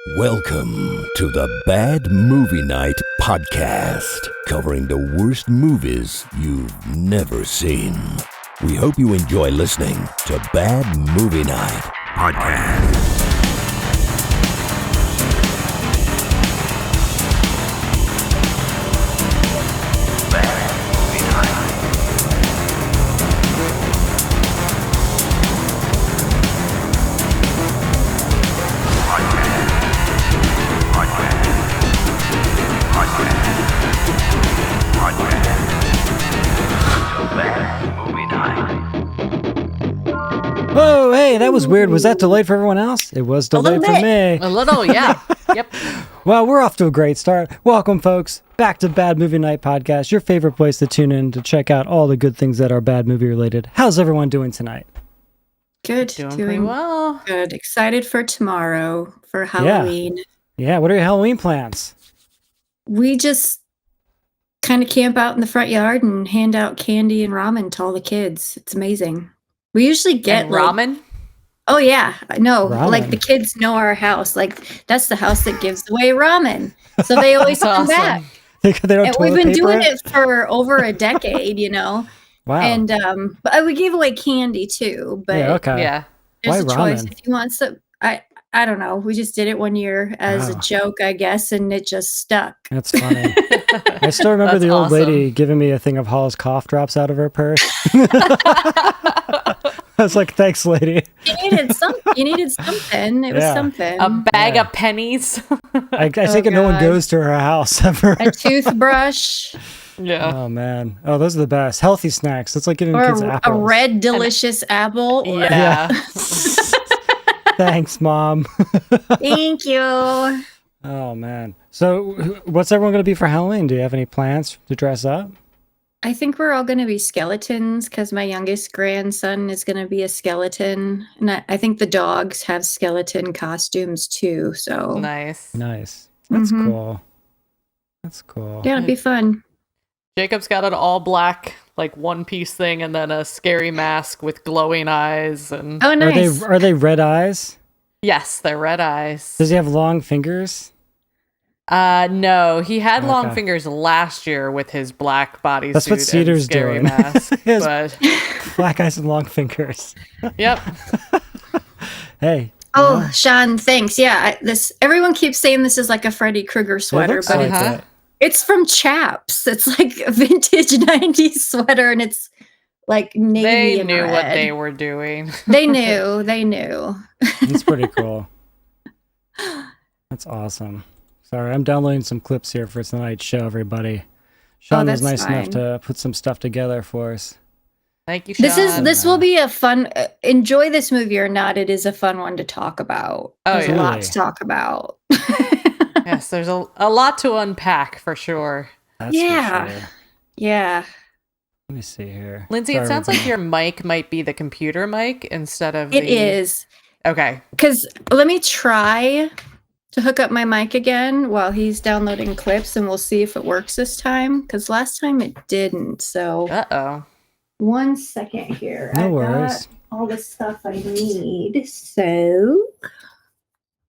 Welcome to the Bad Movie Night podcast, covering the worst movies you've never seen. We hope you enjoy listening to Bad Movie Night podcast. Oh, hey, that was weird. Was that delayed for everyone else? It was delayed for me. A little, yeah. Yep. Well, we're off to a great start. Welcome, folks, back to Bad Movie Night Podcast, your favorite place to tune in to check out all the good things that are bad movie related. How's everyone doing tonight? Good. Doing pretty well. Good. Excited for tomorrow, for Halloween. Yeah, what are your Halloween plans? We just kind of camp out in the front yard and hand out candy and ramen to all the kids. It's amazing. We usually get And ramen? Oh, yeah. No, Ramen. like the kids know our house. Like, that's the house that gives away ramen. So they always come Awesome. back. They don't And we've toilet been paper doing it for over a decade, you know. Wow. And but we gave away candy too. But yeah, okay. Yeah. there's Why a choice ramen? if you want some. I don't know. We just did it one year as a Wow. joke, I guess, and it just stuck. That's funny. I still remember That's the old awesome. lady giving me a thing of Hall's cough drops out of her purse. I was like, thanks, lady. You needed something. It was Yeah. something. A bag Yeah. of pennies. I take it no one God. goes to her house ever. A toothbrush Yeah. Oh, man. Oh, those are the best. Healthy snacks. It's like giving kids or a apples. red delicious apple. Yeah. Thanks, Mom. Thank you. Oh, man. So what's everyone going to be for Halloween? Do you have any plans to dress up? I think we're all going to be skeletons because my youngest grandson is going to be a skeleton. And I think the dogs have skeleton costumes too. So Nice. Nice. That's Mhm. cool. That's cool. yeah, it'll be fun. Jacob's got an all black, like one piece thing and then a scary mask with glowing eyes. And Oh, nice. Are they red eyes? yes, they're red eyes. Does he have long fingers? No, he had long Okay. fingers last year with his black bodysuit. That's what and Cedar's scary doing. mask. He has- But Black eyes and long fingers. yep. Hey. Oh, Sean, thanks. Yeah, everyone keeps saying this is like a Freddy Krueger sweater, looks but like Uh-huh. that. it's from Chaps. It's like a vintage 90s sweater and it's like navy They and knew what red. they were doing. They knew. They knew. It's pretty cool. That's awesome. Sorry, I'm downloading some clips here for tonight's show, everybody. Sean was that's nice enough fine. to put some stuff together for us. Thank you, Sean. This will be a fun enjoy this movie or not, it is a fun one to talk about. Oh, There's yeah. a lot to talk about. Yes, there's a lot to unpack for sure. That's for Yeah. sure. Yeah. Let me see here. Lindsay, Sorry, it sounds everybody. like your mic might be the computer mic instead of It is. Okay. Because let me try to hook up my mic again while he's downloading clips and we'll see if it works this time. Because last time it didn't. So Uh-oh. 1 second here. No I've worries. got all the stuff I need. So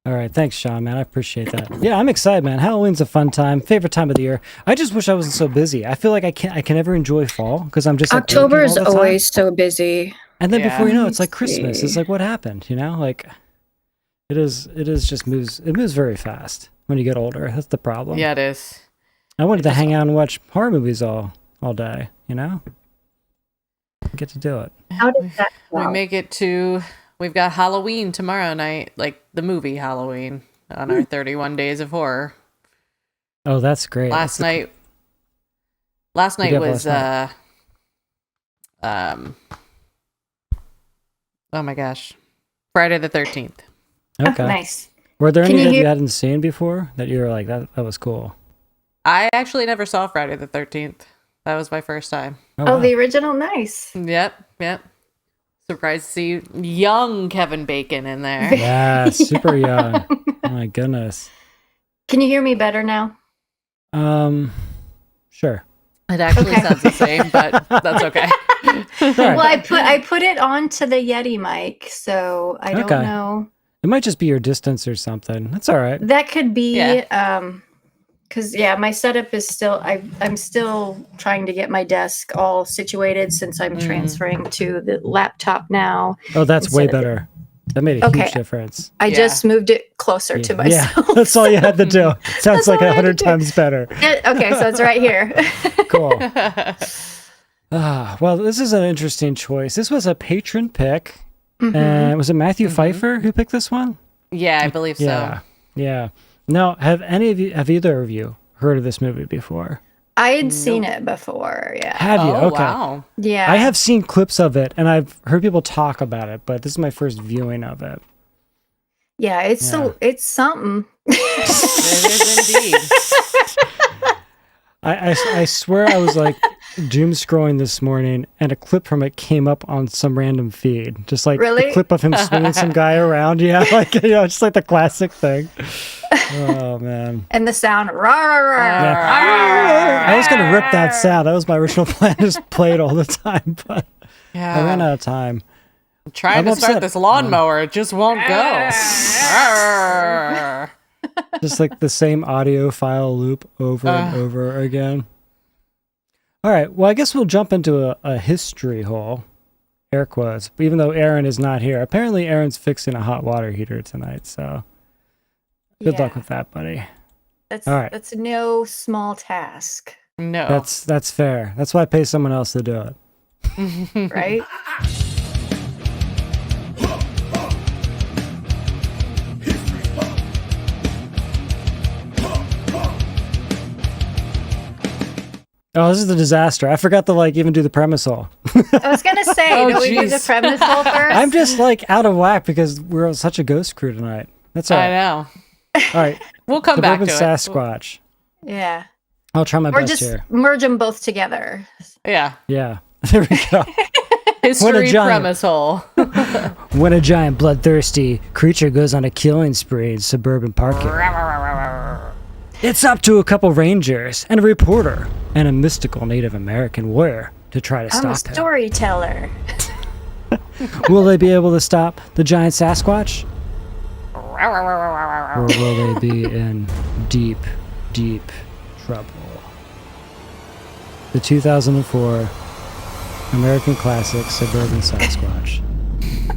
All right, thanks, Sean, man. I appreciate that. Yeah, I'm excited, man. Halloween's a fun time, favorite time of the year. I just wish I wasn't so busy. I feel like I can never enjoy fall because I'm just like, working October is all the time. always so busy. And then before you know, it's like Let's Christmas. It's see. like, what happened? You know, like it is just moves. It moves very fast when you get older. That's the problem. Yeah, it is. I wanted to hang out and watch horror movies all day. You know, get to do it. How did that We go? make it to we've got Halloween tomorrow night, like the movie Halloween on our 31 Days of Horror. Oh, that's great. Last That's night What do you have was last oh my gosh. Friday the 13th. okay. Oh, nice. Were there Can any you that you hear- hadn't seen before that you were like that was cool? I actually never saw Friday the 13th. That was my first time. Oh, wow. the original, nice. Yep. Surprised to see young Kevin Bacon in there. Yeah, super young. Oh my goodness. Can you hear me better now? Sure. It actually Okay. sounds the same, but that's okay. All right. Well, I put it onto the Yeti mic, so I don't Okay. know. It might just be your distance or something. That's all right. That could be, Yeah. because my setup is still. I'm still trying to get my desk all situated since I'm transferring to the laptop now. Oh, that's way instead of- better. That made a Okay. huge difference. I Yeah. just moved it closer to myself. Yeah, that's all you had to do. Sounds That's like all I had to 100 do. times better. Okay, so it's right here. Cool. Well, this is an interesting choice. This was a patron pick. And was it Matthew Pfeiffer who picked this one? Yeah, I believe so. Yeah. Now, have either of you heard of this movie before? I had seen it before. Yeah. Have you? Oh, Okay. wow. Yeah. I have seen clips of it, and I've heard people talk about it, but this is my first viewing of it. Yeah, it's something. It is indeed. I swear I was like doom scrolling this morning, and a clip from it came up on some random feed. Just like Really? the clip of him swinging some guy around. Yeah, like just like the classic thing. Oh man. And the sound. Rah, rah, rah. Yeah. I was gonna rip that sound. That was my original plan. Just play it all the time, but I ran out of time. I'm trying I'm to upset. start this lawnmower. It just won't go. Arr. Just like the same audio file loop over and over again. All right. Well, I guess we'll jump into a history hole, air quotes. Even though Aaron is not here, apparently Aaron's fixing a hot water heater tonight. So good luck with that, buddy. That's All right. that's no small task, No. That's fair. That's why I pay someone else to do it. right? Oh, this is the disaster. I forgot to even do the premise hole. I was gonna say, Oh, do we do the jeez. premise hole first? I'm just out of whack because we're such a ghost crew tonight. That's all I right. know. All right. We'll come back Suburban to Sasquatch. Yeah. I'll try my Or best just here. merge them both together. it. Yeah. Yeah. There we go. History giant. premise hole. When a giant bloodthirsty creature goes on a killing spree in suburban parking, it's up to a couple rangers and a reporter and a mystical Native American warrior to try to I'm a stop him. storyteller. Will they be able to stop the giant Sasquatch? Or will they be in deep, deep trouble? The 2004 American classic Suburban Sasquatch.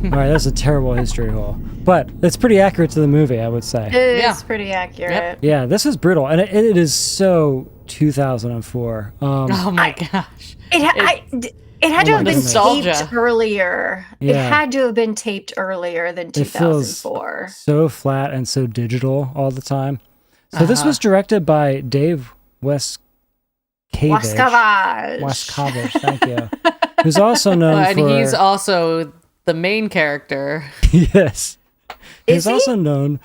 All right, that's a terrible history hole, but it's pretty accurate to the movie, I would say. It's Yeah. pretty accurate. Yep. Yeah, this is brutal, and it is so 2004. Oh my gosh. It had to my have been Nostalgia. taped earlier. It Yeah. had to have been taped earlier than It feels 2004. so flat and so digital all the time. So this was directed by Dave Wascavage. Wascavage. Wascavage, thank you. Who's also known And for... he's also the main character. Yes. Is He's he? also known...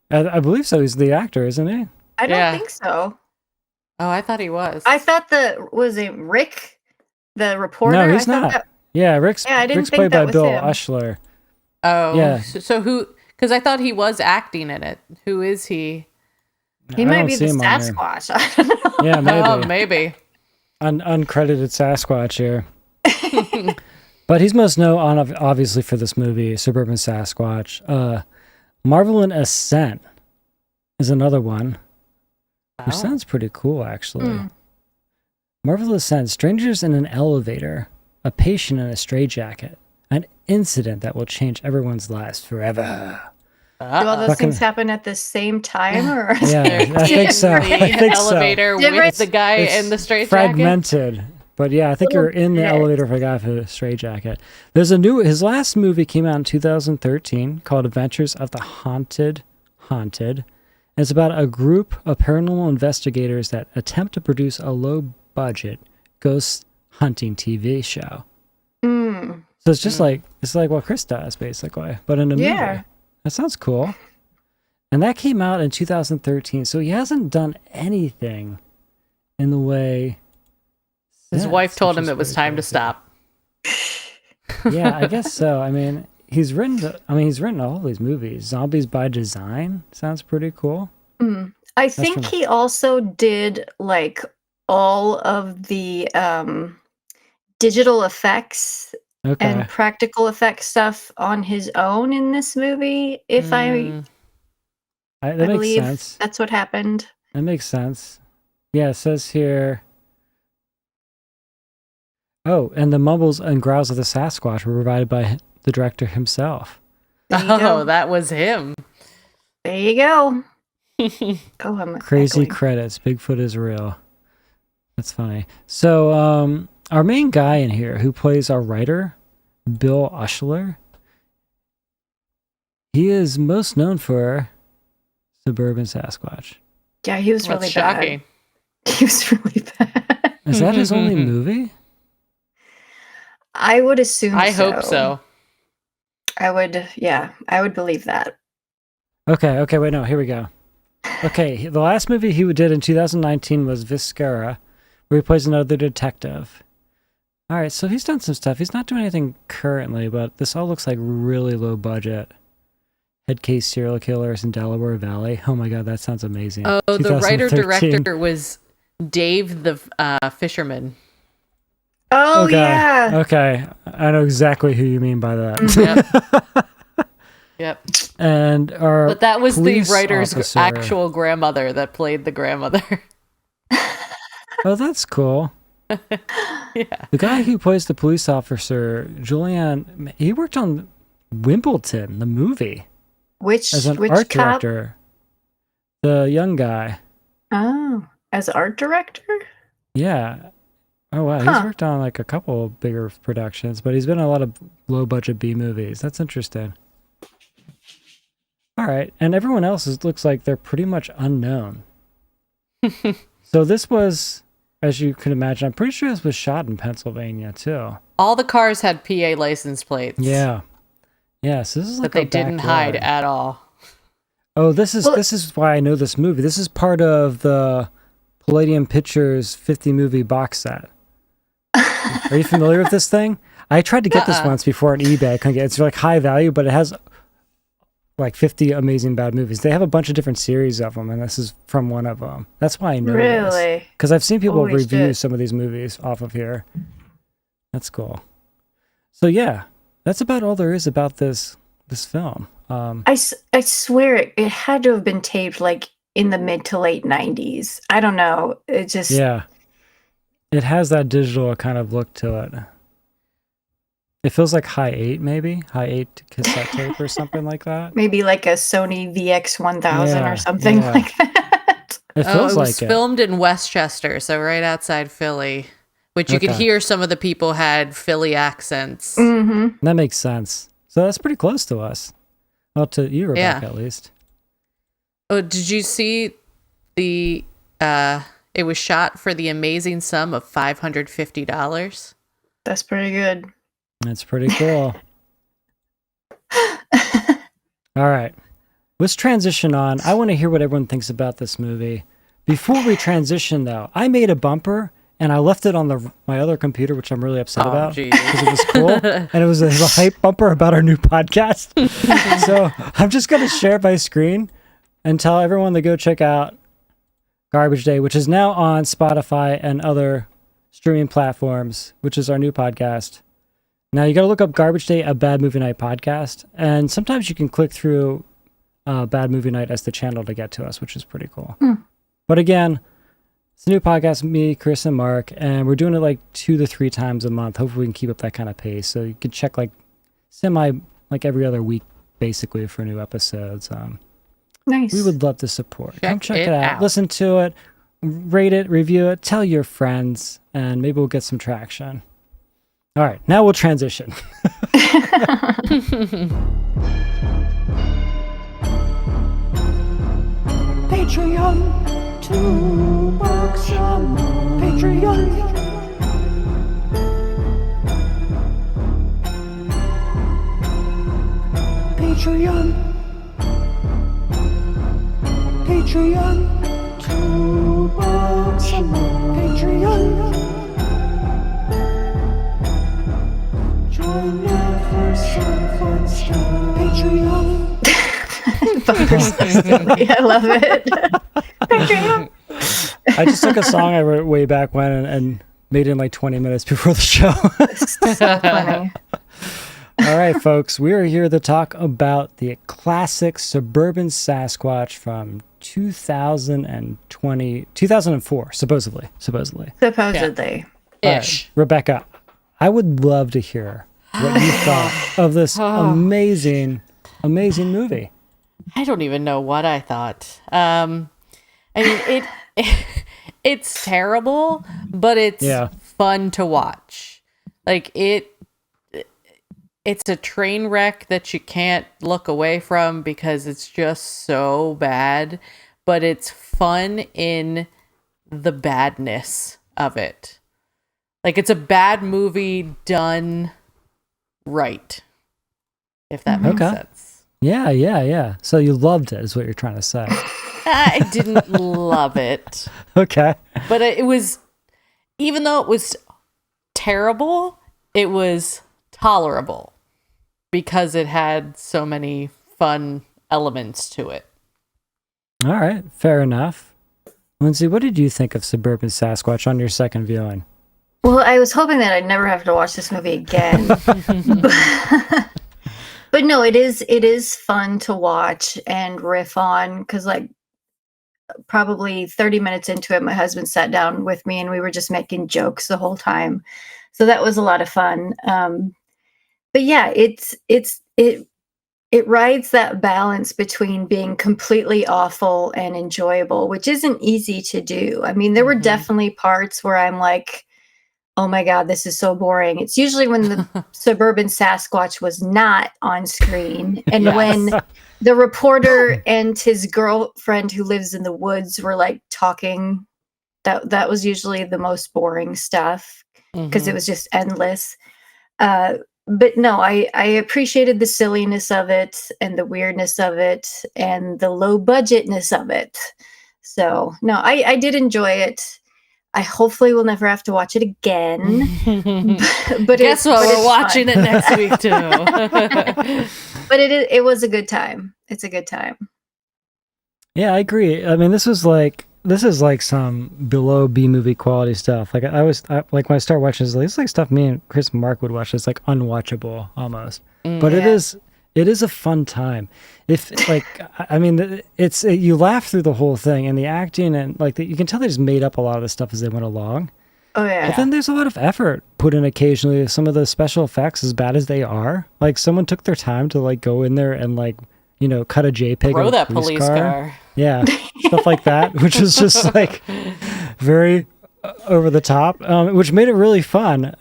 I believe so. He's the actor, isn't he? I don't Yeah. think so. Oh, I thought he was. I thought was it Rick, the reporter? No, he's I thought not. that- Yeah, Rick's Yeah, I didn't think played that by was Bill him. Ushler. Oh. Yeah. So who... Because I thought he was acting in it. Who is he? he I might don't be see the him on there. Sasquatch. I don't know. Yeah, maybe. Oh, maybe. Uncredited Sasquatch here. But he's most known, obviously, for this movie, Suburban Sasquatch. Marvelous Ascent is another one, which Oh. sounds pretty cool, actually. Marvelous Ascent, strangers in an elevator, a patient in a straitjacket, an incident that will change everyone's lives forever. Do all those Fucking- things happen at the same time, or Yeah, They're I think so. in the I think so. elevator Different- with the guy It's in the straitjacket. fragmented. But yeah, I think you're in the bit. elevator for a guy with a straitjacket. There's his last movie came out in 2013 called Adventures of the Haunted. And it's about a group of paranormal investigators that attempt to produce a low-budget ghost hunting TV show. Mm. So it's just like what Chris does, basically, but in a movie. Yeah. That sounds cool. And that came out in 2013, so he hasn't done anything in the way. His since, wife told which him is it was pretty time to crazy. stop. Yeah, I guess so. I mean, he's written all these movies. Zombies by Design sounds pretty cool. I think from- he also did all of the digital effects Okay. and practical effect stuff on his own in this movie. If I That makes believe sense. that's what happened. That makes sense. Yeah, it says here. Oh, and the mumbles and growls of the Sasquatch were provided by the director himself. There you go. that was him. There you go. Oh, I'm Crazy echoing. credits. Bigfoot is real. That's funny. So, our main guy in here who plays our writer, Bill Ushler, he is most known for Suburban Sasquatch. Yeah, he was That's really shocking. bad. He was really bad. Is that his only movie? I would assume I hope so. I would believe that. Okay, wait, no, here we go. Okay, the last movie he did in 2019 was Viscera, where he plays another detective. All right, so he's done some stuff. He's not doing anything currently, but this all looks like really low budget. Head case serial killers in Delaware Valley. Oh my god, that sounds amazing. Oh, the 2013. writer-director was Dave the Fisherman. Oh, Okay. yeah. Okay, I know exactly who you mean by that. Yep. And our But that was the police writer's officer- actual grandmother that played the grandmother. Oh, that's cool. Yeah. The guy who plays the police officer, Julian, he worked on Wimbledon, the movie, Which as an which art cop? director. The young guy. Oh, as art director? Yeah. Oh, wow. Huh. He's worked on like a couple bigger productions, but he's been in a lot of low budget B movies. That's interesting. All right. And everyone else looks like they're pretty much unknown. So this was, as you can imagine, I'm pretty sure this was shot in Pennsylvania too. All the cars had PA license plates. Yeah. Yes, this is like That they a didn't hide backyard. at all. Oh, this is why I know this movie. This is part of the Palladium Pictures 50 movie box set. Are you familiar with this thing? I tried to get this once before on eBay. I couldn't get it. It's like high value, but it has like 50 amazing bad movies. They have a bunch of different series of them, and this is from one of them. That's why I know this. Really? Because I've seen people Holy review shit. some of these movies off of here. That's cool. So yeah, that's about all there is about this film. I swear it had to have been taped like in the mid to late 90s. I don't know. It just Yeah. It has that digital kind of look to it. It feels like high 8 maybe? High 8 cassette tape or something like that. maybe like a Sony VX1000 Yeah, or something yeah. like that. It Oh, feels it like was it. filmed in Westchester, so right outside Philly. Which you could Okay. hear some of the people had Philly accents. Mm-hmm. That makes sense. So that's pretty close to us. Well, to you, Rebecca, Yeah. at least. Oh, did you see the it was shot for the amazing sum of $550? That's pretty good. That's pretty cool. All right. Let's transition on. I want to hear what everyone thinks about this movie. Before we transition, though, I made a bumper and I left it on my other computer, which I'm really upset about geez. because it was cool. And it was a hype bumper about our new podcast. So I'm just going to share my screen and tell everyone to go check out Garbage Day, which is now on Spotify and other streaming platforms, which is our new podcast. Now you got to look up Garbage Day, a Bad Movie Night podcast. And sometimes you can click through Bad Movie Night as the channel to get to us, which is pretty cool. But again, it's a new podcast with me, Chris, and Mark, and we're doing it like 2 to 3 times a month. Hopefully we can keep up that kind of pace. So you can check like every other week, basically, for new episodes. Nice. We would love the support. Come check it it out. out. Listen to it, rate it, review it, tell your friends, and maybe we'll get some traction. All right, now we'll transition. Patreon, $2 a month. Patreon. Patreon. Patreon. $2 a month. Patreon. Join me for some fun stuff. Patreon. I love it. I just took a song I wrote way back when and made in like 20 minutes before the show. So funny. All right, folks, we are here to talk about the classic Suburban Sasquatch from 2004, supposedly. Supposedly. Ish. Rebecca, I would love to hear what you thought of this amazing movie. I don't even know what I thought. I mean, it's terrible, but it's fun to watch. Like it's a train wreck that you can't look away from because it's just so bad, but it's fun in the badness of it. Like it's a bad movie done right, if that makes sense. Yeah. So you loved it, is what you're trying to say. I didn't love it. Okay. But it was, even though it was terrible, it was tolerable because it had so many fun elements to it. All right. Fair enough. Lindsay, what did you think of Suburban Sasquatch on your second viewing? Well, I was hoping that I'd never have to watch this movie again. But no, it is fun to watch and riff on, because like probably 30 minutes into it, my husband sat down with me and we were just making jokes the whole time. So that was a lot of fun. But yeah, it rides that balance between being completely awful and enjoyable, which isn't easy to do. I mean, there were definitely parts where I'm like, oh my God, this is so boring. It's usually when the Suburban Sasquatch was not on screen and when the reporter and his girlfriend who lives in the woods were like talking. That was usually the most boring stuff because it was just endless. But no, I appreciated the silliness of it and the weirdness of it and the low budgetness of it. So no, I did enjoy it. I hopefully will never have to watch it again. But guess what? We're watching it next week too. But it was a good time. It's a good time. Yeah, I agree. I mean, this is like some below B movie quality stuff. Like like when I start watching this, it's like stuff me and Chris and Mark would watch. It's like unwatchable almost. But it is a fun time. If like, I mean, you laugh through the whole thing, and the acting and like you can tell they just made up a lot of the stuff as they went along. Oh yeah. But then there's a lot of effort put in occasionally. Some of the special effects, as bad as they are, like someone took their time to like go in there and like, you know, cut a JPEG Throw of a that police car. Yeah, stuff like that, which is just like very over the top, which made it really fun.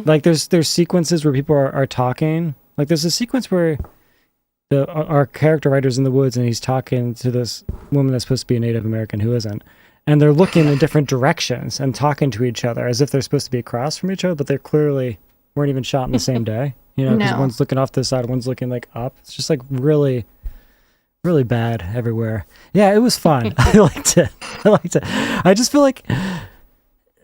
Like there's sequences where people are talking. Like there's a sequence where our character writer's in the woods and he's talking to this woman that's supposed to be a Native American who isn't. And they're looking in different directions and talking to each other as if they're supposed to be across from each other, but they clearly weren't even shot in the same day. You know, because one's looking off this side, one's looking like up. It's just like really, really bad everywhere. Yeah, it was fun. I liked it. I just feel like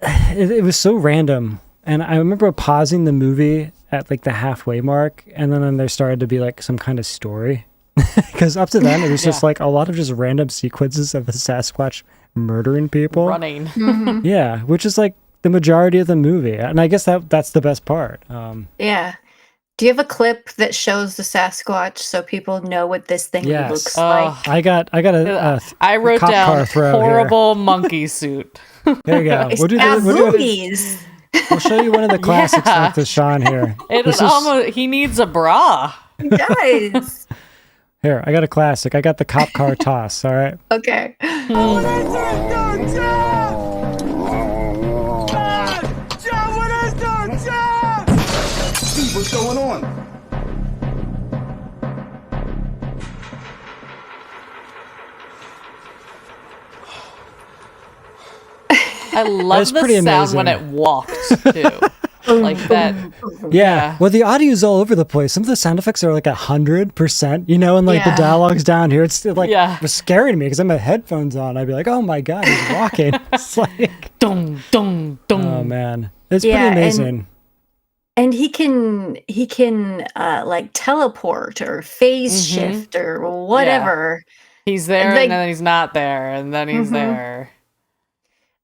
it was so random. And I remember pausing the movie at like the halfway mark, and then there started to be like some kind of story. Because up to then, it was just like a lot of just random sequences of the Sasquatch murdering people. Running. Yeah, which is like the majority of the movie. And I guess that's the best part. Yeah. Do you have a clip that shows the Sasquatch so people know what this thing looks like? I got I wrote cop down car throw horrible monkey suit. There you go. We'll show you one of the classics like the Sean here. He needs a bra. He does. Here, I got a classic. I got the cop car toss, all right? Okay. What's going on? I love the sound amazing. when it walked too. Like that. Yeah. Well, the audio's all over the place. Some of the sound effects are like 100%, you know, and like the dialogue's down here. It's still like it was scaring me because I had headphones on. I'd be like, oh my God, he's walking. It's like, dong, dong, dong. Oh man. It's pretty amazing. And he can like teleport or phase shift or whatever. Yeah. He's there and then he's not there and then he's there.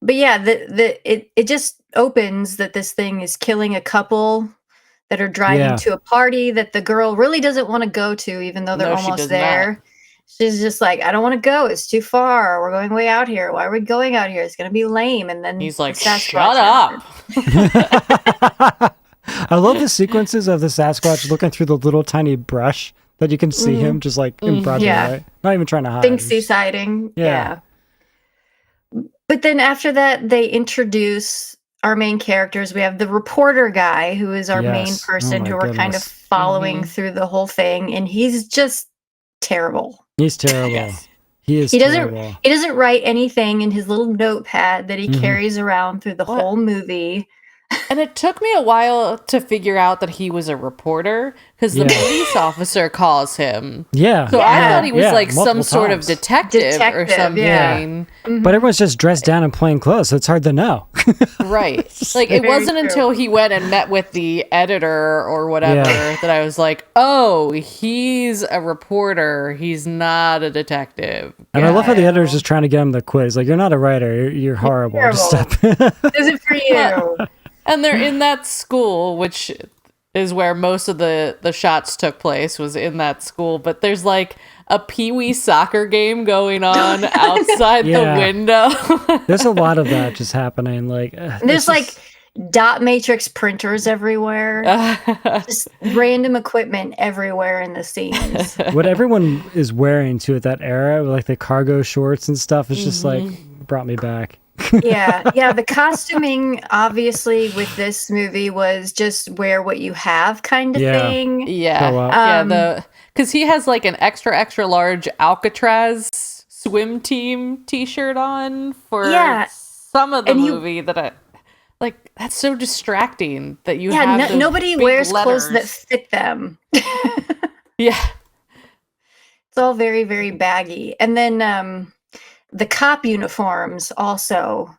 But yeah, it just opens that this thing is killing a couple that are driving to a party that the girl really doesn't want to go to, even though they're No, she almost does there. not. She's just like, I don't want to go. It's too far. We're going way out here. Why are we going out here? It's going to be lame. And then He's the like, Sasquatch shut happens. up. I love the sequences of the Sasquatch looking through the little tiny brush that you can see him just like in broad daylight. Not even trying to hide. Think seasiding. Yeah. But then after that, they introduce our main characters. We have the reporter guy, who is our main person, who we're kind of following through the whole thing, and he's just terrible. He's terrible. Yes. He terrible. He doesn't write anything in his little notepad that he carries around through the whole movie. And it took me a while to figure out that he was a reporter because the police officer calls him. Yeah. So I thought he was like some sort of times. detective or something. Yeah. But everyone's just dressed down in plain clothes, so it's hard to know. Right. Like it wasn't until he went and met with the editor or whatever that I was like, oh, he's a reporter. He's not a detective. And I love how the editor's just trying to get him to quit. He's like, you're not a writer. You're horrible. Just stop. Is it for you? And they're in that school, which is where most of the shots took place, was in that school. But there's like a peewee soccer game going on outside the window. There's a lot of that just happening. Like there's like dot matrix printers everywhere. Just random equipment everywhere in the scenes. What everyone is wearing too at that era, like the cargo shorts and stuff, is just like brought me back. Yeah. The costuming, obviously, with this movie was just wear what you have kind of thing. Yeah. Because he has like an extra large Alcatraz swim team T-shirt on for some of the movie that I like. That's so distracting that you have. Those nobody big wears letters. clothes that fit them. Yeah. It's all very, very baggy. And then the cop uniforms also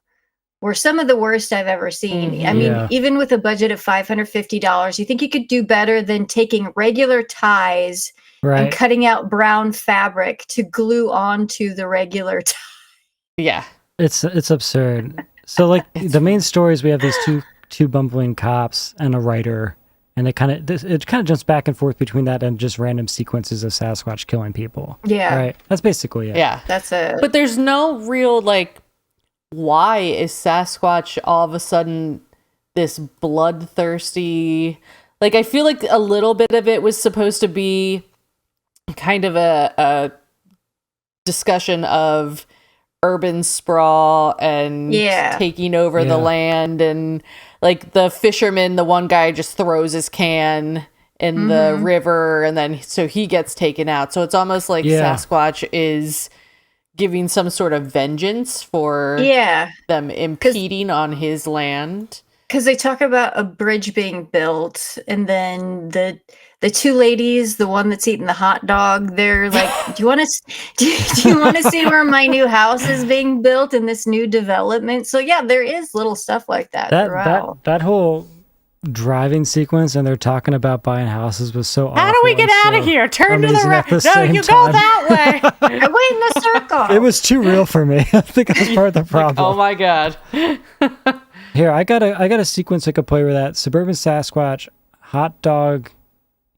were some of the worst I've ever seen. I mean, even with a budget of $550, you think you could do better than taking regular ties and cutting out brown fabric to glue onto the regular tie. Yeah. It's absurd. So like the main stories, we have these two bumbling cops and a writer, and it kind of jumps back and forth between that and just random sequences of Sasquatch killing people. Yeah. Right. That's basically it. Yeah. That's it. But there's no real like, why is Sasquatch all of a sudden this bloodthirsty? Like, I feel like a little bit of it was supposed to be kind of a discussion of urban sprawl and taking over the land, and like the fisherman, the one guy just throws his can in the river, and then so he gets taken out. So it's almost like Sasquatch is giving some sort of vengeance for them impeding on his land. Because they talk about a bridge being built, and then the two ladies, the one that's eating the hot dog, they're like, do you want to see where my new house is being built in this new development? So yeah, there is little stuff like that throughout. That whole driving sequence, and they're talking about buying houses, was so awful. How do we get out of here? Turn to the right. No, you time. go that way. I went in a circle. It was too real for me. I think that's part of the problem. Oh my god. Here, I got a sequence I could play with that Suburban Sasquatch hot dog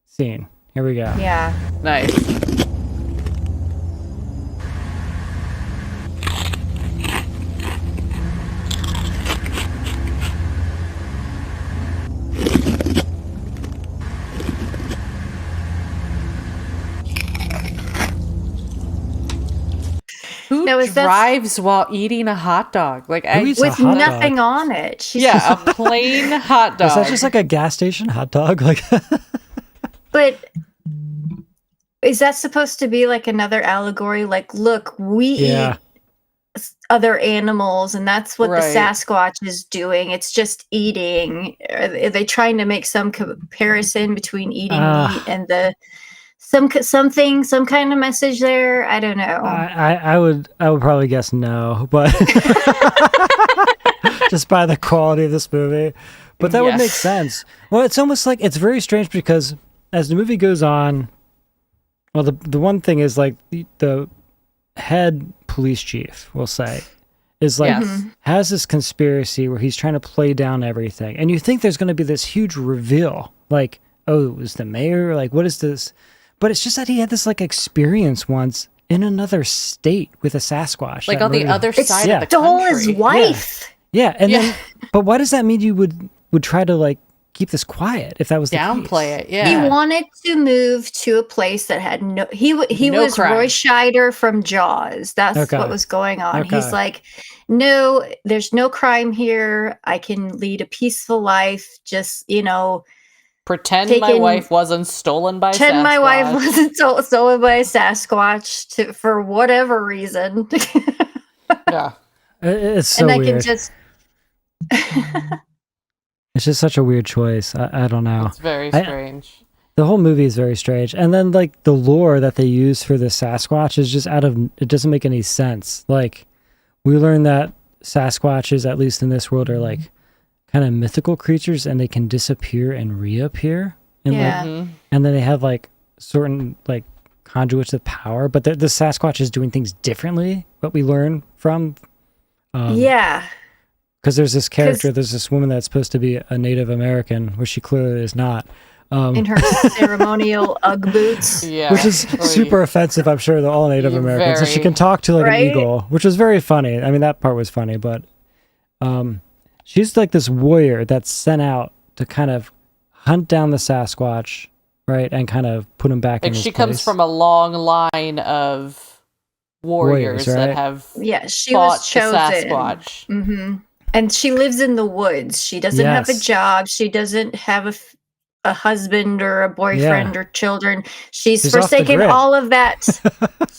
scene. Here we go. Yeah. Nice. Who drives while eating a hot dog? Like with nothing on it. A plain hot dog. Is that just like a gas station hot dog? Like, but is that supposed to be like another allegory? Like, look, we eat other animals, and that's what the Sasquatch is doing. It's just eating. Are they trying to make some comparison between eating meat and some kind of message there? I don't know. I would probably guess no, but just by the quality of this movie. But that would make sense. Well, it's almost like, it's very strange because as the movie goes on, well, the one thing is like the head police chief, we'll say, is like Yes. has this conspiracy where he's trying to play down everything, and you think there's going to be this huge reveal, like, oh, it was the mayor, like, what is this? But it's just that he had this like experience once in another state with a Sasquatch, Like that on the movie- other side of the Stole country. his wife. Yeah, and Yeah. then, but why does that mean you would try to like keep this quiet if that was the Downplay case? it. Yeah. He wanted to move to a place that had no. He No was crime. Roy Scheider from Jaws. That's Okay. what was going on. Okay. He's like, no, there's no crime here. I can lead a peaceful life. Just Pretend my taking- wife wasn't stolen by pretend my wife Sasquatch. wasn't stolen by a Sasquatch for whatever reason, Yeah. It's so and I weird. can just. It's just such a weird choice. I don't know. It's very I- strange. The whole movie is very strange. And then like the lore that they use for the Sasquatch is just it doesn't make any sense. Like we learned that Sasquatches, at least in this world, are like kind of mythical creatures and they can disappear and reappear. And Yeah. Mhm. and then they have like certain like conduits of power, but the Sasquatch is doing things differently, what we learn from. Yeah. Because there's this character, there's this woman that's supposed to be a Native American, which she clearly is not. In her ceremonial Ugg boots. Yeah. Which is Oy. super offensive, I'm sure, to all Native Yeah, Americans. And she very. can talk to like Right? an eagle, which was very funny. I mean, that part was funny, but she's like this warrior that's sent out to kind of hunt down the Sasquatch, right, and kind of put him back in Like his she comes place. from a long line of warriors Warriors, right? that have Yeah, she fought was chosen. the Sasquatch. Hmm. And she lives in the woods. She doesn't have a Yes. job. She doesn't have a husband or a boyfriend or children. She's She's off the forsaken grid. all of that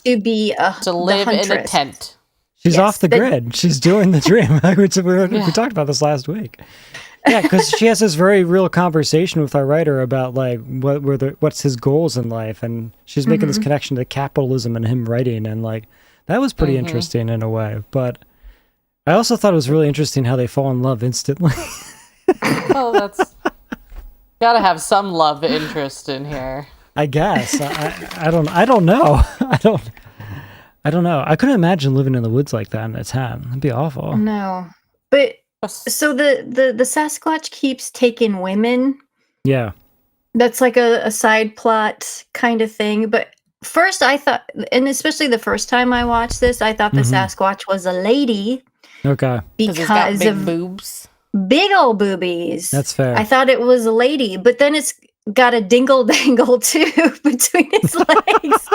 to be To live in a huntress. tent. She's Yes, off the but- grid. She's doing the dream. We talked about this last week. Yeah, because she has this very real conversation with our writer about like what's his goals in life, and she's making this connection to capitalism and him writing, and like that was pretty interesting in a way. But I also thought it was really interesting how they fall in love instantly. Well, that's gotta have some love interest in here. I guess I don't know. I don't know. I couldn't imagine living in the woods like that in a tent. It'd be awful. No. But so the Sasquatch keeps taking women. Yeah. That's like a side plot kind of thing. But first I thought, and especially the first time I watched this, I thought the Sasquatch was a lady Okay. Because he's got because big of boobs. big old boobies. That's fair. I thought it was a lady, but then it's got a dingle dangle too between its legs.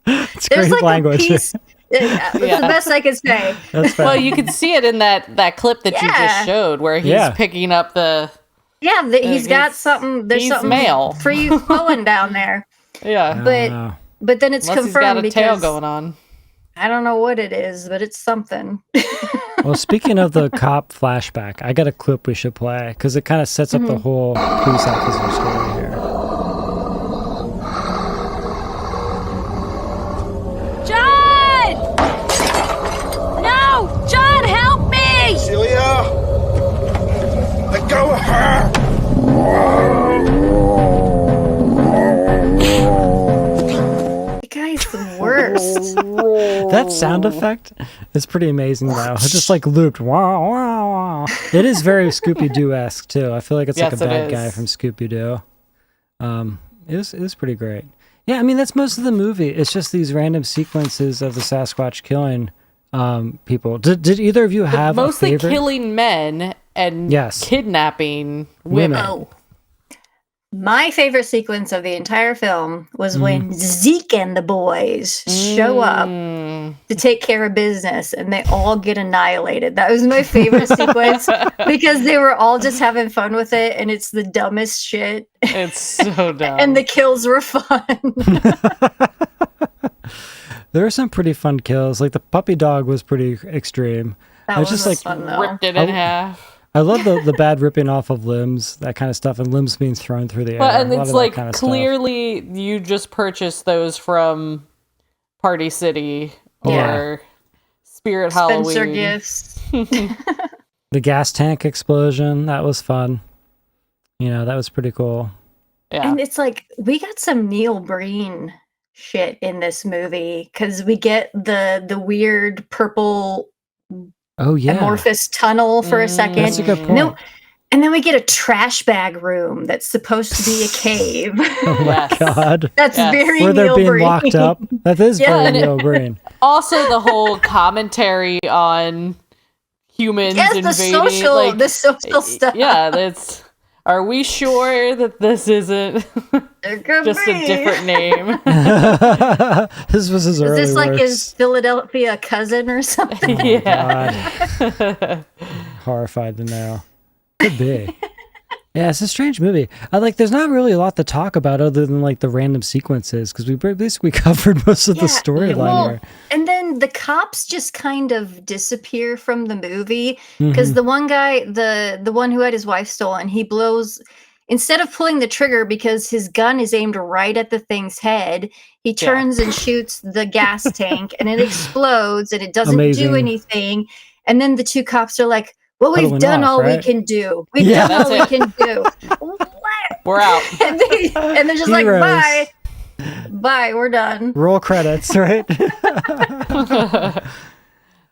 It's There's great like language. a piece. That's Yeah. the best I can say. That's fair. Well, you can see it in that clip that you Yeah. just showed where he's Yeah. picking up the Yeah, he's got it's- something. There's he's something male. for you flowing down there. yeah. But but then it's Unless he's got confirmed a tail because going on. I don't know what it is, but it's something. Well, speaking of the cop flashback, I got a clip we should play because it kind of sets up the whole police officer story here. John! No! John, help me! Celia! Let go of her! The guy's the worst. That sound effect is pretty amazing, though. It's just like looped. Wow, wow, wow. It is very Scooby Doo esque too. I feel like it's like Yes, a it bad is. guy from Scooby Doo. It was pretty great. Yeah, I mean that's most of the movie. It's just these random sequences of the Sasquatch killing people. Did either of you have a Mostly favorite? killing men and Yes. kidnapping women. Women. Oh. My favorite sequence of the entire film was Mm-hmm. when Zeke and the boys show up to take care of business and they all get annihilated. That was my favorite sequence because they were all just having fun with it and it's the dumbest shit. It's so dumb. And the kills were fun. There are some pretty fun kills. Like the puppy dog was pretty extreme. That It's was just just like fun though. ripped it in half. I love the bad ripping off of limbs, that kind of stuff, and limbs being thrown through the air. Well, and a lot it's of that like kind of stuff. clearly you just purchased those from Party City or Yeah. Spirit Spencer Halloween. gifts. The gas tank explosion, that was fun. You know, that was pretty cool. Yeah. And it's like we got some Neil Breen shit in this movie because we get the weird purple Oh yeah. amorphous tunnel for a second. That's a good point. No, and then we get a trash bag room that's supposed to be a cave. Oh my Yes. god. That's very Where they're Neil being Breen. locked up. That is Yeah. very Neil Breen. Also, the whole commentary on humans Yes, invading, the social stuff. Yeah, that's. Are we sure that this isn't It could just a be. different name? This was his early Is this like works. his Philadelphia cousin or something? Yeah. God. Horrified to know. Could be. Yeah, it's a strange movie. There's not really a lot to talk about other than like the random sequences because we basically covered most of the storyline well, here. and then the cops just kind of disappear from the movie Mm-hmm. because the one guy, the one who had his wife stolen, he blows instead of pulling the trigger because his gun is aimed right at the thing's head. He turns and shoots the gas tank, and it explodes, and it doesn't Amazing. do anything. And then the two cops are like, "Well, we've Huddling done off, all right? we can do. We've Yeah. done all we That's can do." What? We're out. And they're just like, Heroes. bye, we're done. Roll credits, right?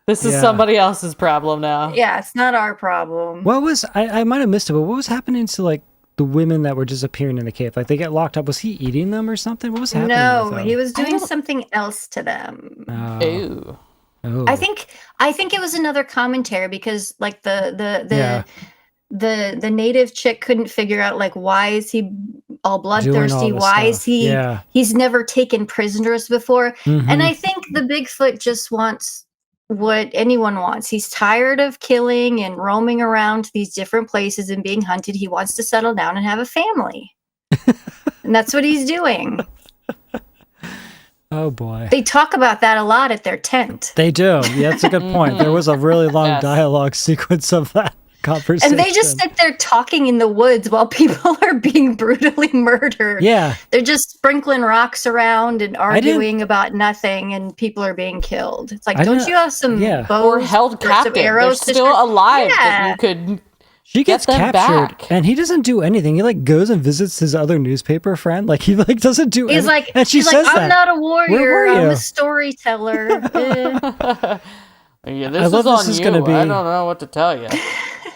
This is Yeah. somebody else's problem now. Yeah, it's not our problem. What was I might have missed it, but what was happening to like the women that were disappearing in the cave? Like they get locked up. Was he eating them or something? What was happening? No, with them? he was doing something else to them. Oh. Ooh. Oh. I think it was another commentary because like the native chick couldn't figure out like why is he all bloodthirsty? this Why is stuff. he Yeah. he's never taken prisoners before? Mhm. And I think the Bigfoot just wants what anyone wants. He's tired of killing and roaming around these different places and being hunted. He wants to settle down and have a family. And that's what he's doing. Oh boy. They talk about that a lot at their tent. They do. Yeah, that's a good point. There was a really long Yes. dialogue sequence of that conversation. And they just sit there talking in the woods while people are being brutally murdered. Yeah. They're just sprinkling rocks around and arguing about nothing, and people are being killed. It's like, I don't didn't- you have some yeah. bows Or held or some captive. They're arrows to still shoot? alive that Yeah. you could. She gets Get them captured back. and he doesn't do anything. He like goes and visits his other newspaper friend. Like he like doesn't do He's anything. like, and she he's says like, that. I'm not a Where warrior. were I'm you?" a storyteller. Eh. Yeah, I this love is on this is you. gonna be- I don't know what to tell you.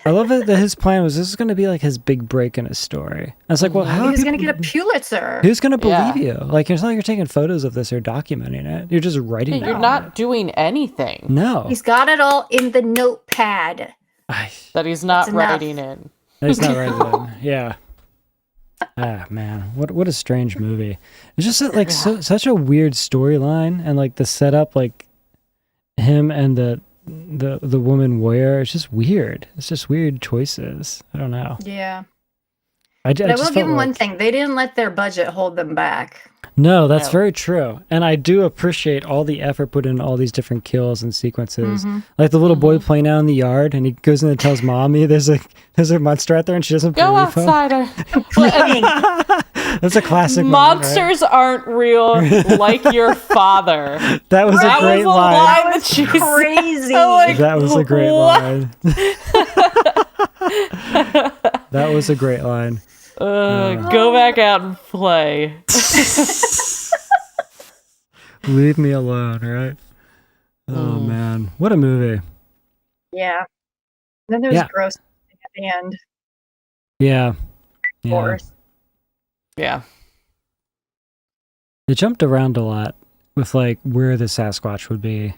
I love that his plan was this is going to be like his big break in his story. I was like, well, how are He's going to people- get a Pulitzer. Who's going to believe Yeah. you? Like, it's not like you're taking photos of this or documenting it. You're just writing it. You're not doing anything No. He's got it all in the notepad. that he's not That's enough. writing in. He's not writing it. Yeah. Ah, man. What a strange movie. It's just like such a weird storyline and like the setup, like him and the woman warrior. It's just weird. It's just weird choices. I don't know. Yeah. I But I will just give felt them one like- thing. They didn't let their budget hold them back. No, that's No. very true. And I do appreciate all the effort put in all these different kills and sequences. Mm-hmm. Like the little boy playing out in the yard and he goes in and tells mommy there's a monster out there and she doesn't Go believe him. outside. Playing. That's a classic moment, right? Monsters aren't real like your father. That was That a great was a line. line that she said. Crazy. I'm like, That was a great what? line. That was a great line. Go back out and play. Leave me alone, right? Oh man, what a movie. Yeah. Then there was Yeah. gross at the end, Yeah. of Yeah. course. Yeah. It jumped around a lot with like where the Sasquatch would be.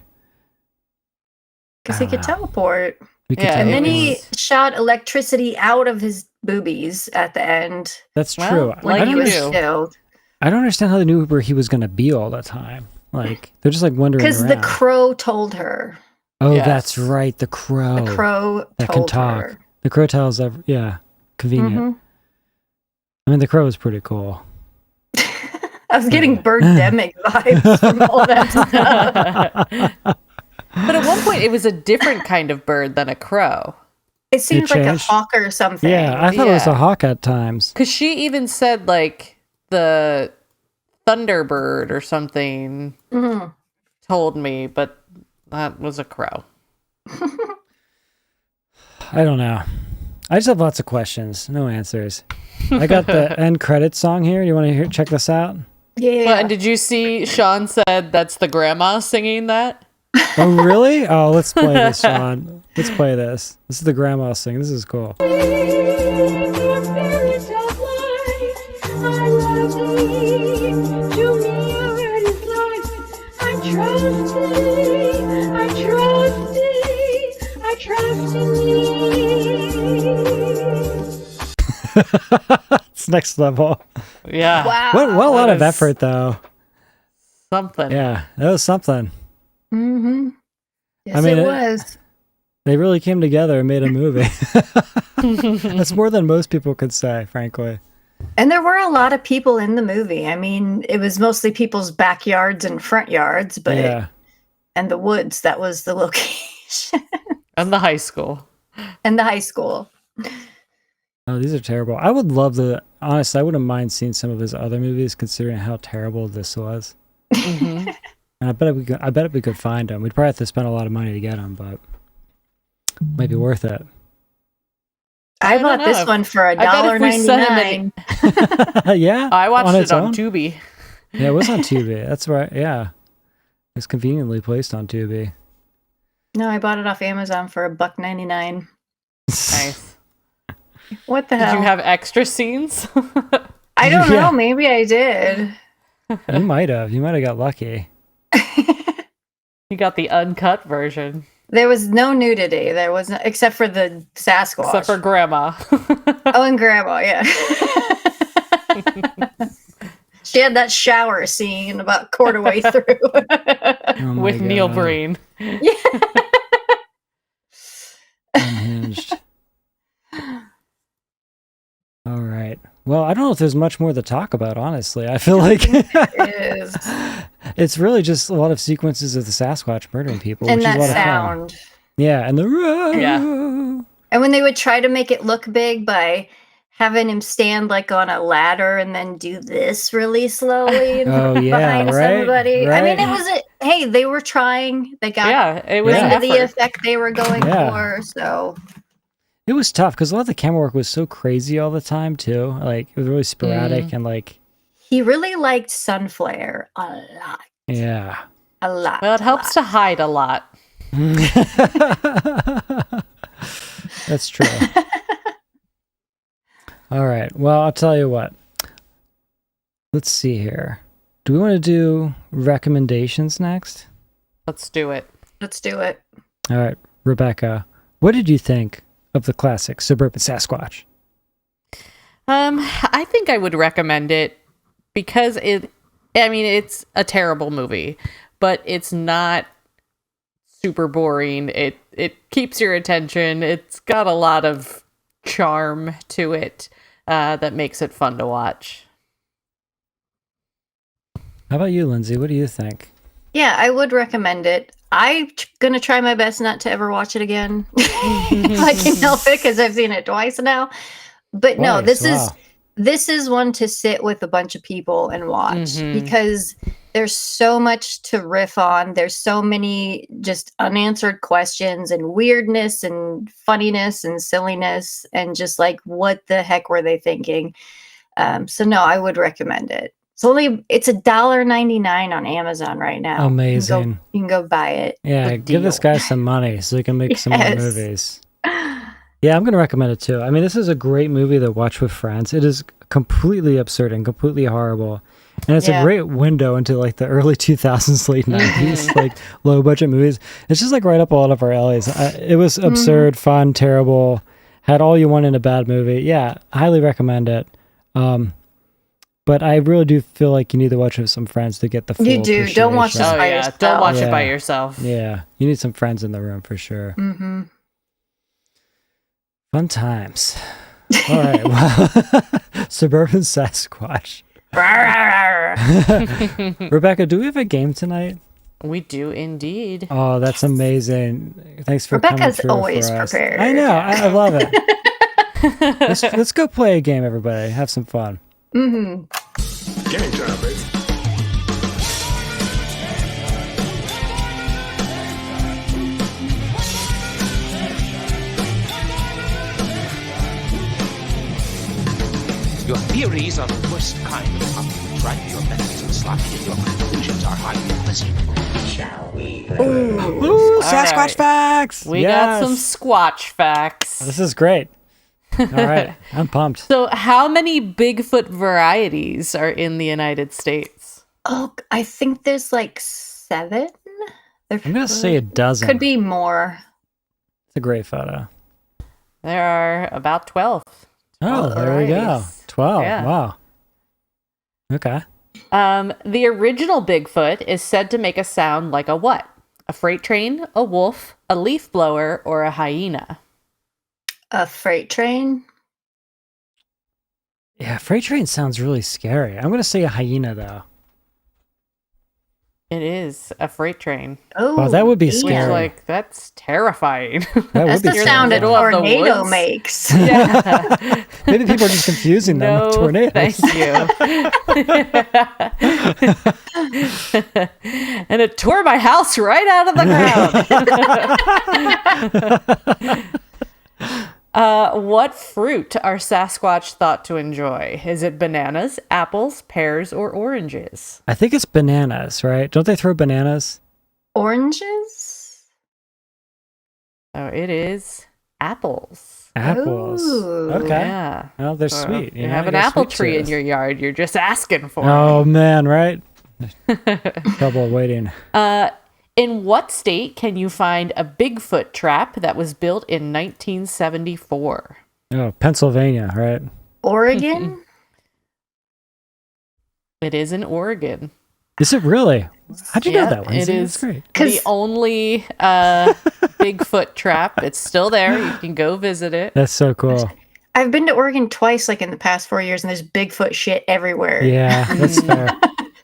Because he could Ah. teleport. We could Yeah, tell And it then it he was- shot electricity out of his boobies at the end That's Well, true. like when I he don't, you was do. killed. I don't understand how they knew where he was going to be all the time. Like they're just like wondering Because around. the crow told her. Oh, Yes. that's right. The crow. The crow that can told talk. her. The crow tells yeah, convenient. Mhm. I mean, the crow is pretty cool. I was getting Birdemic vibes from all that stuff. But at one point, it was a different kind of bird than a crow. It seemed like a changed? hawk or something. Yeah, I thought it was a Yeah. hawk at times. Because she even said, like, the Thunderbird or something Mhm. told me, but that was a crow. I don't know. I just have lots of questions, no answers. I got the end credits song here. You want to check this out? Yeah. Well, and did you see Sean said that's the grandma singing that? Oh, really? Oh, let's play this, Sean. Let's play this. This is the grandma sing. This is cool. It's next level. Yeah. Wow. What a lot of is effort, though. Something. Yeah, that was something. Mm-hmm. Yes, I mean, it was. They really came together and made a movie. That's more than most people could say, frankly. And there were a lot of people in the movie. I mean, it was mostly people's backyards and front yards, but Yeah. and the woods, that was the location. And the high school. And the high school. Oh, these are terrible. I would love honestly, I wouldn't mind seeing some of his other movies considering how terrible this was. Mm-hmm. And I bet we could find them. We'd probably have to spend a lot of money to get them, but might be worth it. I don't bought this know. one for I bet if we sent $1.99. Yeah. I watched its it on own? Tubi. Yeah, it was on Tubi. That's right. Yeah. It's conveniently placed on Tubi. No, I bought it off Amazon for $1.99. Nice. What the Did hell? you have extra scenes? I don't Yeah. know. Maybe I did. You might have. You might have got lucky. You got the uncut version. There was no nudity. There wasn't, except for the Sasquatch. Except for Grandma. Oh, and Grandma, yeah. She had that shower scene about quarter way through. Oh my With Neil God. Breen. Unhinged. All right. Well, I don't know if there's much more to talk about, honestly. I feel like It is. it's really just a lot of sequences of the Sasquatch murdering people, And which is a that lot of fun. sound. Yeah, and the Yeah. And when they would try to make it look big by having him stand like on a ladder and then do this really slowly Oh, yeah, behind right, somebody. I mean, right. it was hey, they were trying. They got Yeah, it was Yeah. into the effort. effect they were going Yeah. for. So It was tough because a lot of the camera work was so crazy all the time too. Like it was really sporadic and like he really liked Sunflare a lot. yeah. A lot. Well, it helps to hide a lot. That's true. All right. Well, I'll tell you what. Let's see here. Do we want to do recommendations next? Let's do it. Let's do it. All right, Rebecca, what did you think of the classic Suburban Sasquatch? I think I would recommend it because it's a terrible movie, but it's not super boring. It keeps your attention. It's got a lot of charm to it that makes it fun to watch. How about you, Lindsay? What do you think? Yeah, I would recommend it. I'm gonna try my best not to ever watch it again. If I can help it, because I've seen it twice now. But no, Twice, this wow. is one to sit with a bunch of people and watch Mhm. because there's so much to riff on. There's so many just unanswered questions and weirdness and funniness and silliness and just like what the heck were they thinking? So no, I would recommend it. It's $1.99 on Amazon right now. Amazing. You can go buy it. Yeah, Good give this deal. guy some money so he can make some more Yes. movies. Yeah, I'm going to recommend it too. I mean, this is a great movie to watch with friends. It is completely absurd and completely horrible. And it's a Yeah. great window into like the early 2000s, late 90s, like low budget movies. It's just like right up a lot of our alleys. It was absurd, fun, terrible, had all you want in a bad movie. Yeah, highly recommend it. But I really do feel like you need to watch it with some friends to get the full You do. Don't watch appreciation. this Oh by yeah, yourself. don't watch it by Yeah. yourself. Yeah, you need some friends in the room for sure. Mm-hmm. Fun times. All right. Well, Suburban Sasquatch. Rebecca, do we have a game tonight? We do indeed. Oh, that's amazing. Thanks for Rebecca's coming through always for us. prepared. I know. I love it. let's go play a game, everybody. Have some fun. Mm-hmm. Game time, baby. Your theories are the worst kind of puppy. Try your best to sloppy, and your conclusions are highly plausible. Ooh, Sasquatch right. facts. We got some Squatch facts. This is great. All right, I'm pumped. So, how many Bigfoot varieties are in the United States? Oh, I think there's like 7. I'm gonna say a dozen. Could be more. It's a great photo. There are about 12. Oh, there we go. varieties. 12. Yeah. Wow. Okay. The original Bigfoot is said to make a sound like a what? A freight train, a wolf, a leaf blower, or a hyena? A freight train. Yeah, freight train sounds really scary. I'm gonna say a hyena though. It is a freight train. Oh, Wow, that would be damn. scary. That's terrifying. That That's would be the sound a scary. middle of the tornado woods. makes. Yeah. Maybe people are just confusing them No, with tornadoes. thank you. And it tore my house right out of the ground. What fruit are Sasquatch thought to enjoy? Is it bananas, apples, pears, or oranges? I think it's bananas, right? Don't they throw bananas? Oranges? Oh, it is apples. Apples. Ooh. Okay. Yeah. Well, they're So sweet. You know, have you an got apple sweet tree in tooth. your yard. You're just asking for Oh man, right? Trouble waiting. it. In what state can you find a Bigfoot trap that was built in 1974? Oh, Pennsylvania, right? Oregon? It is in Oregon. Is it really? How'd you know Yep, that, Lindsay? it That's is. great. The 'Cause- only Bigfoot trap. It's still there. You can go visit it. That's so cool. I've been to Oregon twice, like in the past 4 years, and there's Bigfoot shit everywhere. Yeah, that's fair.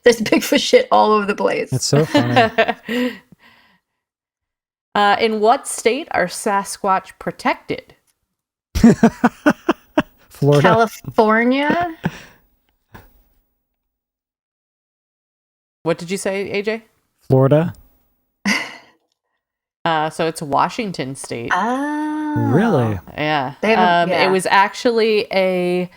There's Bigfoot shit all over the place. That's so funny. In what state are Sasquatch protected? Florida. California? What did you say, AJ? Florida. So it's Washington State. Ah. Really? Yeah. They have a- yeah. It was actually a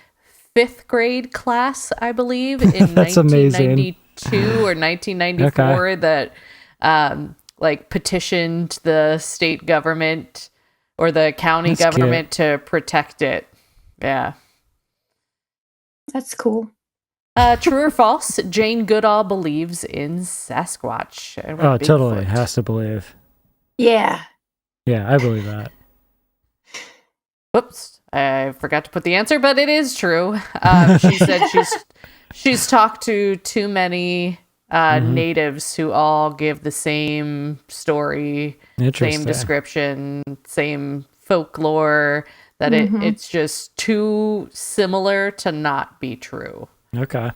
5th grade class, I believe, in That's amazing. 1992 or 1994 that like petitioned the state government or the county That's government to protect it. Yeah. That's cool. True or false? Jane Goodall believes in Sasquatch. And Oh, Bigfoot. totally. Has to believe. Yeah. Yeah, I believe that. Whoops, I forgot to put the answer, but it is true. She said she's talked to too many natives who all give the same story, Interesting. same description, same folklore, that it's just too similar to not be true. Okay.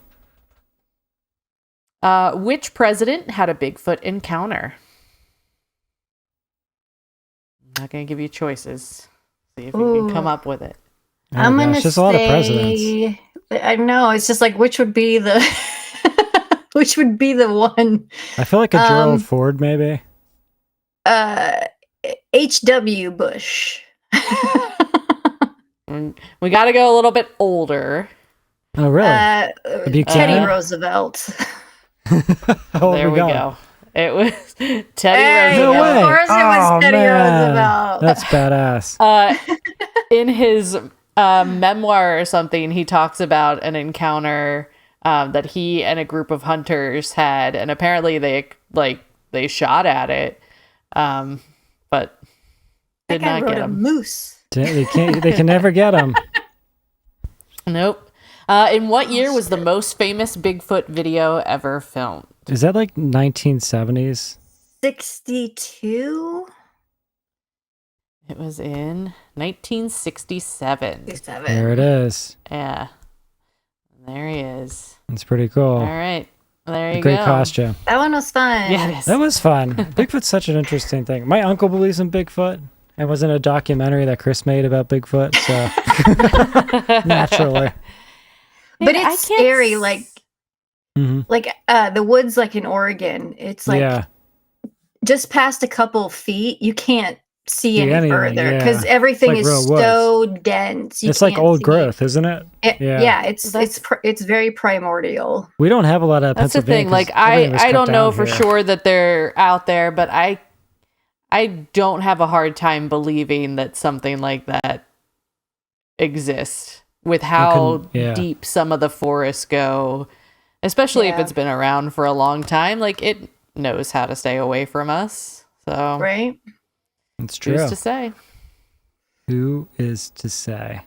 Which president had a Bigfoot encounter? I'm not going to give you choices. See if you can come up with it. Oh, I'm gonna gosh, there's a lot of presidents. say. I know. It's just like which would be the which would be the one. I feel like a Gerald Ford, maybe. H.W. Bush. We got to go a little bit older. Oh, really? Teddy Buchanan? Roosevelt. How old There we going? go. It was Teddy Hey, No Roosevelt. way. Of course it was Teddy Roosevelt. That's badass. In his memoir or something, he talks about an encounter that he and a group of hunters had, and apparently they shot at it, but That did guy not rode get a him. moose. They can never get him. Nope. In what year was the most famous Bigfoot video ever filmed? Is that like 1970s? 62? It was in 1967. 67. There it is. Yeah. There he is. It's pretty cool. All right. There you Great go. costume. That one was fun. Yeah, it is. That was fun. Bigfoot's such an interesting thing. My uncle believes in Bigfoot. It was in a documentary that Chris made about Bigfoot, so naturally. But I it's can't scary, s- like Mhm. the woods, like in Oregon. It's like Yeah. just past a couple feet, you can't see any anything, further yeah. because everything It's like is real so dense. You It's like can't old see. growth, isn't it? Yeah, it's very primordial. We don't have a lot of That's the Pennsylvania. thing. Like 'cause everything was I cut don't know down for here. sure that they're out there, but I don't have a hard time believing that something like that exists with how yeah. deep some of the forests go, especially if Yeah. it's been around for a long time. Like it knows how to stay away from us. So Right? It's true. who's to say? Who is to say?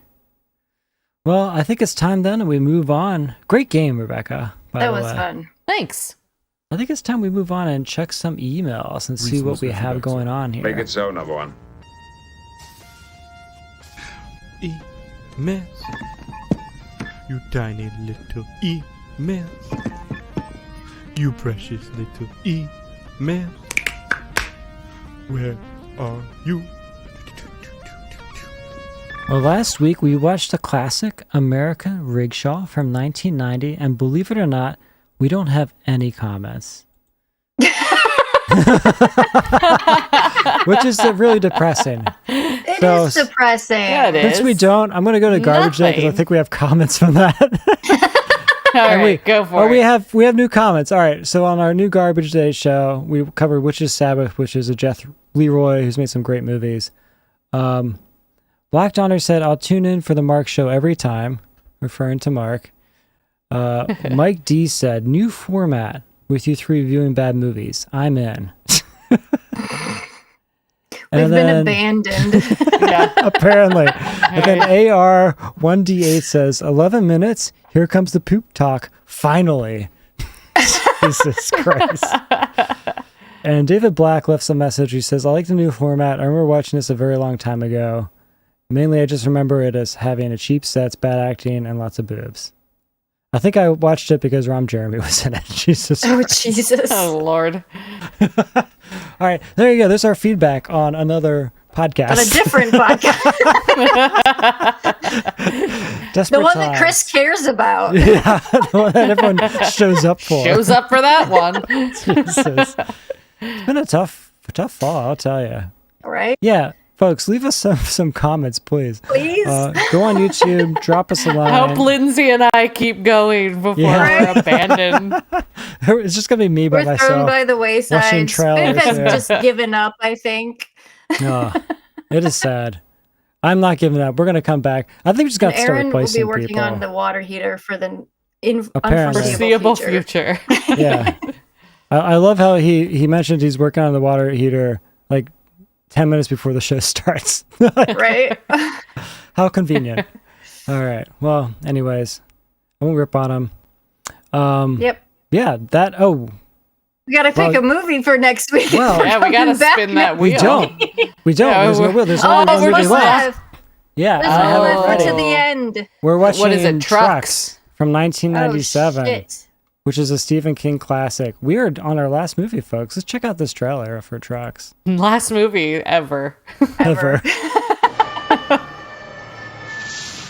Well, I think it's time then we move on. Great game, Rebecca. By That the was way. fun. Thanks. I think it's time we move on and check some emails and see what we have going on here. Make it so, number one. Emails. You tiny little emails. You precious little emails. Where are you? Well, last week we watched a classic American Rickshaw from 1990, and believe it or not, we don't have any comments. Which is really depressing. It is depressing. Yeah, it Since is. we don't, I'm going to go to garbage day because I Nothing. think we have comments from that. All right, go for it. we have new comments. All right, so on our new garbage day show, we covered Witch's Sabbath, which is a Jeff Leroy who's made some great movies. Black Donner said, "I'll tune in for the Mark show every time," referring to Mark. Mike D said, "New format with you three reviewing bad movies. I'm in." We've been abandoned. Yeah. Apparently. And then AR1D8 says, 11 minutes, here comes the poop talk, finally. Jesus Christ. And David Black left some message. He says, I like the new format. I remember watching this a very long time ago. Mainly, I just remember it as having a cheap sets, bad acting, and lots of boobs. I think I watched it because Ron Jeremy was in it. Jesus Oh, Christ. Jesus. Oh Lord. All right, there you go. There's our feedback on another podcast. On a different podcast. Desperate The one that times. Chris cares about. Yeah, the one that everyone shows up for. Shows up for that one. Jesus. It's been a tough fall, I'll tell you. Right? Yeah, folks, leave us some comments, please. Please? Go on YouTube, drop us a line. Help Lindsay and I keep going before Yeah. we're abandoned. It's just gonna be me by We're myself. thrown by the wayside. watching trailers, Spiff has yeah. just given up, I think. No, it is sad. I'm not giving up. We're gonna come back. I think we just got to start Aaron will be replacing working people. on the water heater for the Apparently. Foreseeable unforeseeable future. future. Yeah, I love how he mentioned he's working on the water heater like 10 minutes before the show starts. Right? How convenient. All right. Well, anyways, I won't rip on him. Yep. Yeah, that. Oh, We got to pick Well- a movie for next week. Well- Yeah, we gotta Coming back spin that we wheel. don't. We don't. Yeah, There's no we're- will. There's Oh, only one we're movie just left. left. Yeah, There's I have one it left ready. to the end. We're watching What is it, Trucks Trucks? from Oh, 1997, shit. which is a Stephen King classic. We are on our last movie, folks. Let's check out this trailer for Trucks. Last movie ever. Ever.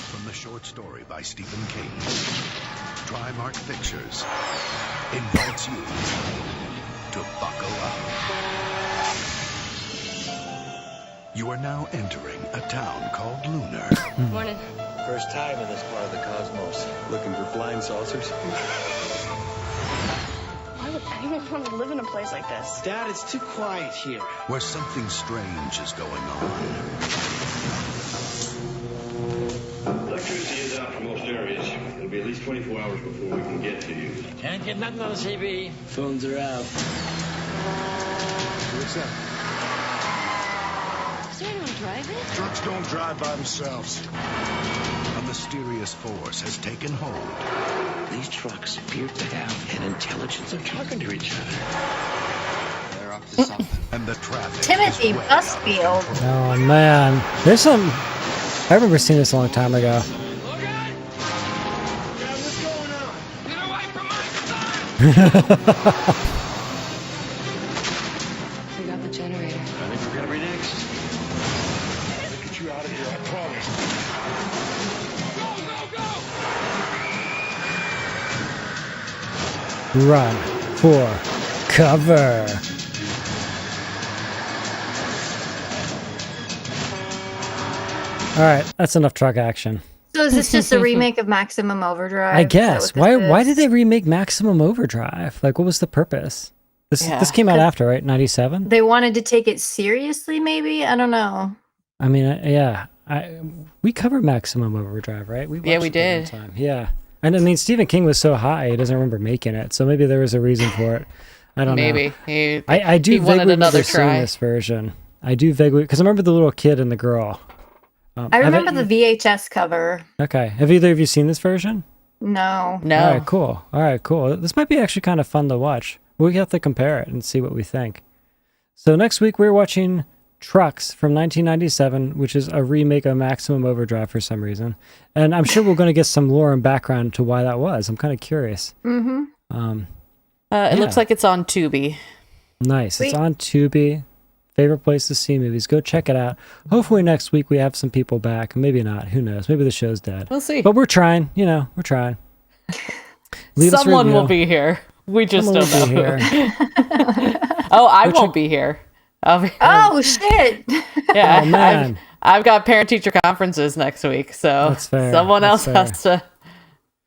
From the short story by Stephen King, Trimark Pictures invites you to buckle up. You are now entering a town called Lunar. Morning. First time in this part of the cosmos. Looking for flying saucers? Why would anyone want to live in a place like this? Dad, it's too quiet here. Where something strange is going on. Electricity is out for most areas. It'll be at least 24 hours before we can get to you. Can't get nothing on the CB. Phones are out. What's that? Is there anyone driving? Trucks don't drive by themselves. A mysterious force has taken hold. These trucks appear to have an intelligence of talking to each other. They're up to something. And the traffic Timothy is way Busfield. Oh, man. There's some... I remember seeing this a long time ago. Look out! Dad, what's going on? Get away from my son! We got the generator. I think we're gonna be next. I'll get you out of here, I promise. Go, go, go! Run for cover. All right, that's enough truck action. So is this just a remake of Maximum Overdrive? I Is that guess. what this Why is? did they remake Maximum Overdrive? Like, what was the purpose? This came out after, right? 97? They wanted to take it seriously, maybe? I don't know. I mean, yeah. We covered Maximum Overdrive, right? Yeah, watched we it did. one time. Yeah. And I mean, Stephen King was so high, he doesn't remember making it. So maybe there was a reason for it. I don't know. Maybe. I do he wanted vaguely another remember seeing try. this version. I do vaguely, because I remember the little kid and the girl. I remember the VHS cover. Okay. Have either of you seen this version? No. No. All right, cool. This might be actually kind of fun to watch. We have to compare it and see what we think. So next week we're watching Trucks from 1997, which is a remake of Maximum Overdrive for some reason. And I'm sure we're going to get some lore and background to why that was. I'm kind of curious. Mm-hmm. It looks like it's on Tubi. Nice. Sweet. It's on Tubi. Favorite place to see movies. Go check it out. Hopefully next week we have some people back. Maybe not. Who knows? Maybe the show's dead. We'll see. But we're trying. We're trying. Leave us a Someone will review. be here. We just Someone don't will know. be who. here. Oh, I won't be here. I'll be Oh, shit. yeah, Oh, man. I've got parent-teacher conferences next week, so That's fair. someone That's else fair.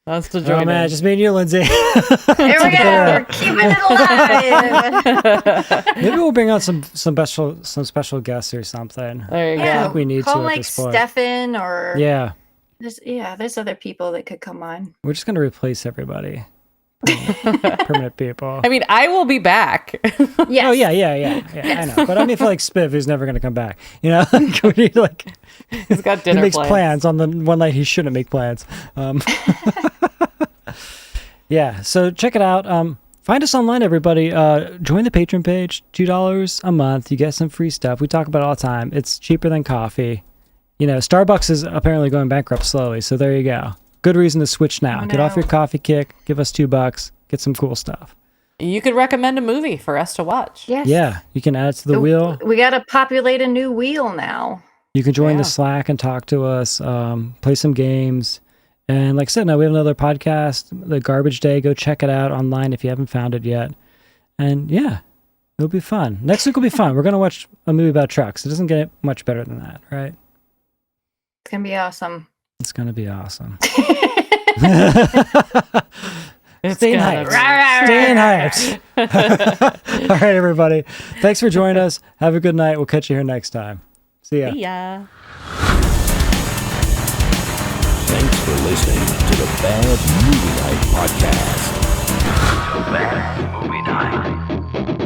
has to join Oh man, in. just me and you, Lindsay. There we go. We're keeping it alive. Maybe we'll bring out some special guests or something. There you I feel go. like we need Call to at like this point. Stefan or Yeah, there's other people that could come on. we're just gonna replace everybody. Permanent people. I mean, I will be back. Yes. Oh yeah. I know, but I mean, for like Spiff, who's never gonna come back. We need like He's got he dinner makes plans. plans on the one night he shouldn't make plans. Yeah, so check it out. Find us online, everybody. Join the Patreon page. $2 a month. You get some free stuff. We talk about it all the time. It's cheaper than coffee. Starbucks is apparently going bankrupt slowly, so there you go. Good reason to switch now. Oh, Get off no. your coffee kick. Give us $2. Get some cool stuff. You could recommend a movie for us to watch. Yes. Yeah, you can add it to the wheel. We got to populate a new wheel now. You can join Yeah. the Slack and talk to us, play some games. And like I said, now we have another podcast, The Garbage Day. Go check it out online if you haven't found it yet. And yeah, it'll be fun. Next week will be fun. We're going to watch a movie about trucks. It doesn't get much better than that, right? It's going to be awesome. It's going to be awesome. It's Staying gonna hyped. be- Staying hyped. All right, everybody. Thanks for joining us. Have a good night. We'll catch you here next time. See ya. See ya. Thanks for listening to the Bad Movie Night Podcast. Bad movie night.